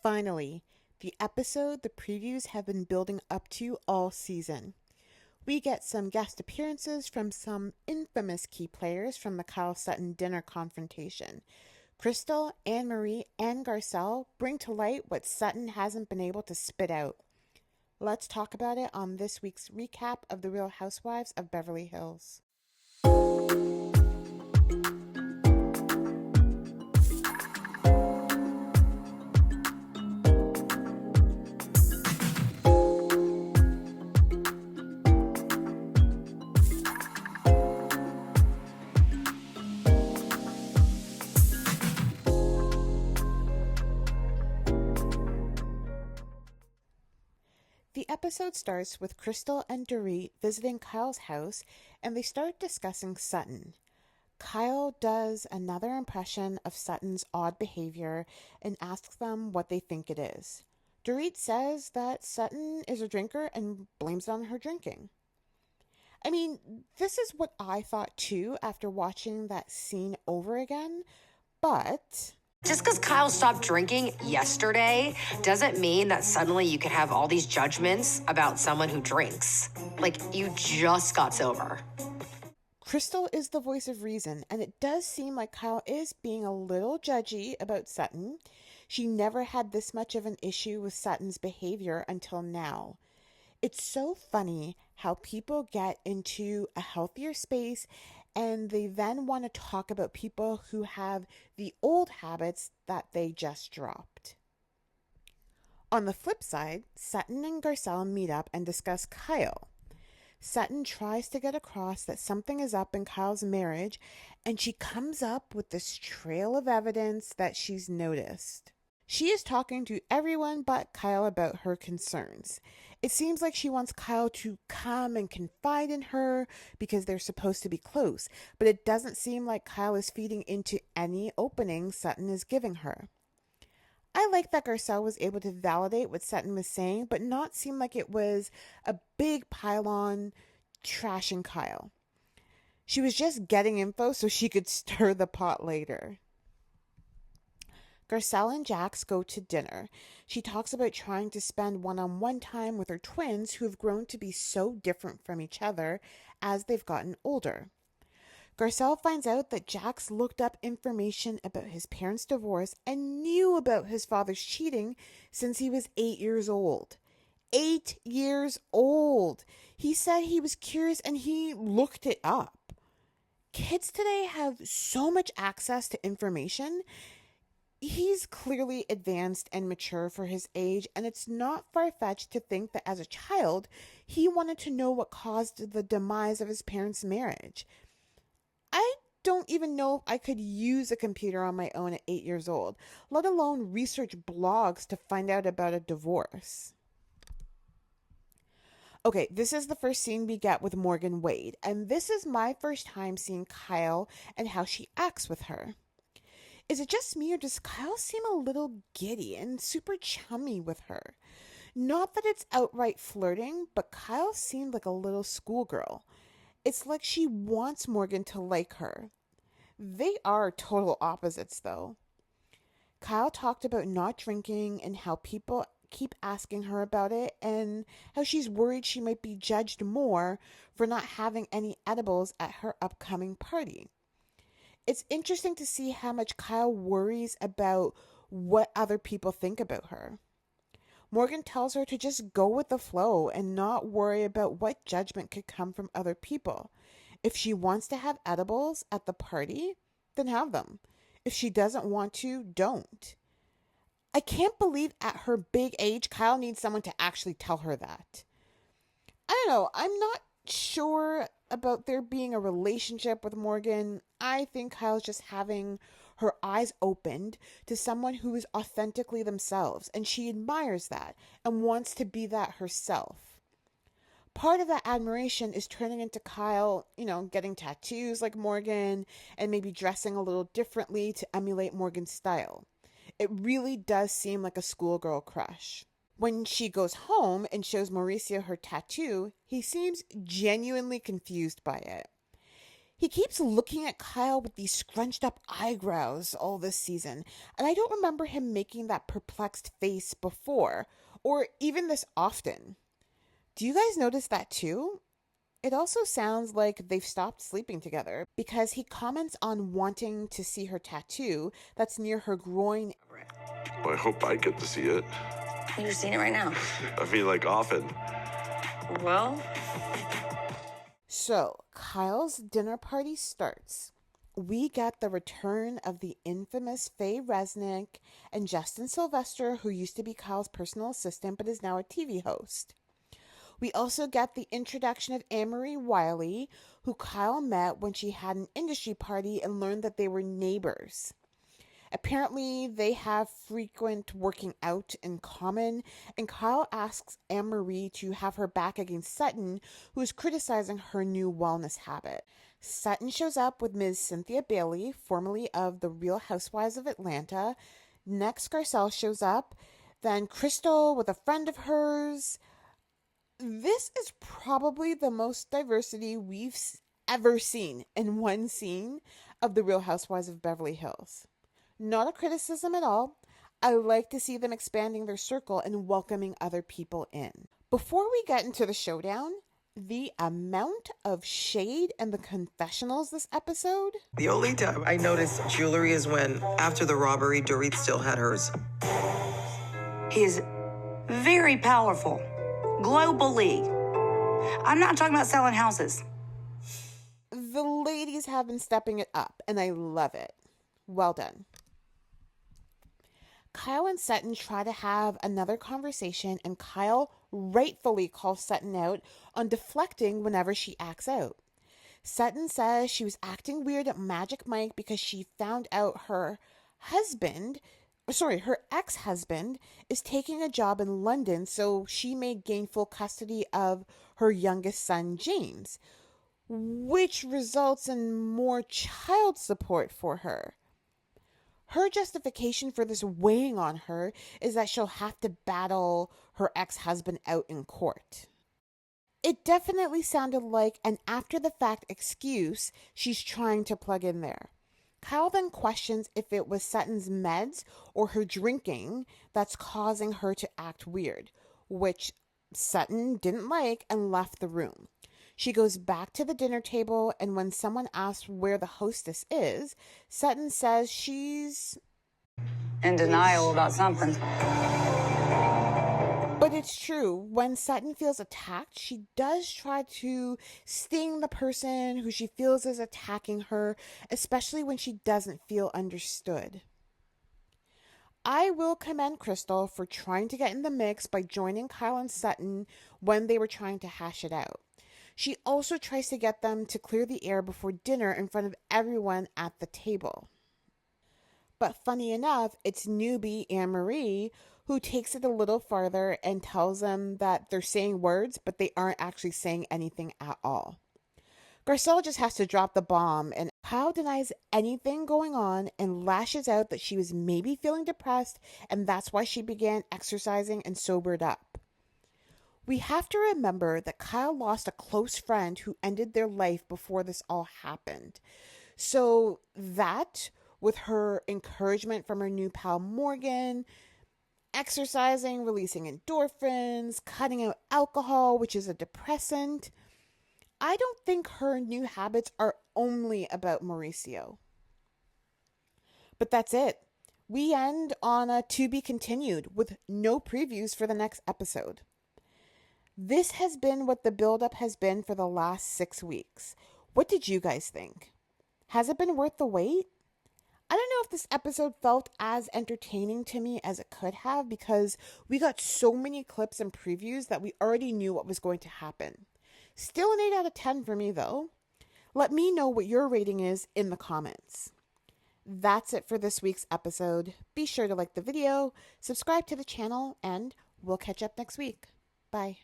Finally, the episode the previews have been building up to all season. We get some guest appearances from some infamous key players from the Kyle Sutton dinner confrontation. Crystal, Anne-Marie, and Garcelle bring to light what Sutton hasn't been able to spit out. Let's talk about it on this week's recap of The Real Housewives of Beverly Hills. The episode starts with Crystal and Dorit visiting Kyle's house, and they start discussing Sutton. Kyle does another impression of Sutton's odd behavior and asks them what they think it is. Dorit says that Sutton is a drinker and blames it on her drinking. I mean, this is what I thought too after watching that scene over again, but just because Kyle stopped drinking yesterday doesn't mean that suddenly you can have all these judgments about someone who drinks. Like, you just got sober. Crystal is the voice of reason, and it does seem like Kyle is being a little judgy about Sutton. She never had this much of an issue with Sutton's behavior until now. It's so funny how people get into a healthier space and they then want to talk about people who have the old habits that they just dropped. On the flip side, Sutton and Garcelle meet up and discuss Kyle. Sutton tries to get across that something is up in Kyle's marriage, and she comes up with this trail of evidence that she's noticed. She is talking to everyone but Kyle about her concerns. It seems like she wants Kyle to come and confide in her because they're supposed to be close, but it doesn't seem like Kyle is feeding into any opening Sutton is giving her. I like that Garcelle was able to validate what Sutton was saying, but not seem like it was a big pile-on trashing Kyle. She was just getting info so she could stir the pot later. Garcelle and Jax go to dinner. She talks about trying to spend one-on-one time with her twins who have grown to be so different from each other as they've gotten older. Garcelle finds out that Jax looked up information about his parents' divorce and knew about his father's cheating since he was 8 years old. 8 years old! He said he was curious and he looked it up. Kids today have so much access to information. He's clearly advanced and mature for his age, and it's not far-fetched to think that as a child, he wanted to know what caused the demise of his parents' marriage. I don't even know if I could use a computer on my own at 8 years old, let alone research blogs to find out about a divorce. Okay, this is the first scene we get with Morgan Wade, and this is my first time seeing Kyle and how she acts with her. Is it just me, or does Kyle seem a little giddy and super chummy with her? Not that it's outright flirting, but Kyle seemed like a little schoolgirl. It's like she wants Morgan to like her. They are total opposites, though. Kyle talked about not drinking and how people keep asking her about it, and how she's worried she might be judged more for not having any edibles at her upcoming party. It's interesting to see how much Kyle worries about what other people think about her. Morgan tells her to just go with the flow and not worry about what judgment could come from other people. If she wants to have edibles at the party, then have them. If she doesn't want to, don't. I can't believe at her big age, Kyle needs someone to actually tell her that. I don't know, I'm not sure about there being a relationship with Morgan. I think Kyle's just having her eyes opened to someone who is authentically themselves, and she admires that and wants to be that herself. Part of that admiration is turning into Kyle, getting tattoos like Morgan and maybe dressing a little differently to emulate Morgan's style. It really does seem like a schoolgirl crush. When she goes home and shows Mauricio her tattoo, he seems genuinely confused by it. He keeps looking at Kyle with these scrunched up eyebrows all this season, and I don't remember him making that perplexed face before, or even this often. Do you guys notice that too? It also sounds like they've stopped sleeping together because he comments on wanting to see her tattoo that's near her groin. Well, I hope I get to see it. You're seeing it right now. I mean, like, often. Well, So, Kyle's dinner party starts. We get the return of the infamous Faye Resnick and Justin Sylvester, who used to be Kyle's personal assistant but is now a TV host. We also get the introduction of Anne-Marie Wiley, who Kyle met when she had an industry party and learned that they were neighbors. Apparently, they have frequent working out in common, and Kyle asks Anne-Marie to have her back against Sutton, who is criticizing her new wellness habit. Sutton shows up with Ms. Cynthia Bailey, formerly of the Real Housewives of Atlanta. Next, Garcelle shows up, then Crystal with a friend of hers. This is probably the most diversity we've ever seen in one scene of the Real Housewives of Beverly Hills. Not a criticism at all. I like to see them expanding their circle and welcoming other people in. Before we get into the showdown, the amount of shade in the confessionals this episode. The only time I noticed jewelry is when, after the robbery, Dorit still had hers. he is very powerful globally. I'm not talking about selling houses. The ladies have been stepping it up, and I love it. Well done. Kyle and Sutton try to have another conversation, and Kyle rightfully calls Sutton out on deflecting whenever she acts out. Sutton says she was acting weird at Magic Mike because she found out her ex-husband is taking a job in London, so she may gain full custody of her youngest son, James, which results in more child support for her. Her justification for this weighing on her is that she'll have to battle her ex-husband out in court. It definitely sounded like an after-the-fact excuse she's trying to plug in there. Kyle then questions if it was Sutton's meds or her drinking that's causing her to act weird, which Sutton didn't like and left the room. She goes back to the dinner table, and when someone asks where the hostess is, Sutton says she's In denial about something. But it's true. When Sutton feels attacked, she does try to sting the person who she feels is attacking her, especially when she doesn't feel understood. I will commend Crystal for trying to get in the mix by joining Kyle and Sutton when they were trying to hash it out. She also tries to get them to clear the air before dinner in front of everyone at the table. But funny enough, it's newbie Anne-Marie who takes it a little farther and tells them that they're saying words, but they aren't actually saying anything at all. Garcelle just has to drop the bomb, and Kyle denies anything going on and lashes out that she was maybe feeling depressed, and that's why she began exercising and sobered up. We have to remember that Kyle lost a close friend who ended their life before this all happened. So that, with her encouragement from her new pal Morgan, exercising, releasing endorphins, cutting out alcohol, which is a depressant, I don't think her new habits are only about Mauricio. But that's it. We end on a to be continued with no previews for the next episode. This has been what the buildup has been for the last 6 weeks. What did you guys think? Has it been worth the wait? I don't know if this episode felt as entertaining to me as it could have because we got so many clips and previews that we already knew what was going to happen. Still an 8 out of 10 for me though. Let me know what your rating is in the comments. That's it for this week's episode. Be sure to like the video, subscribe to the channel, and we'll catch up next week. Bye.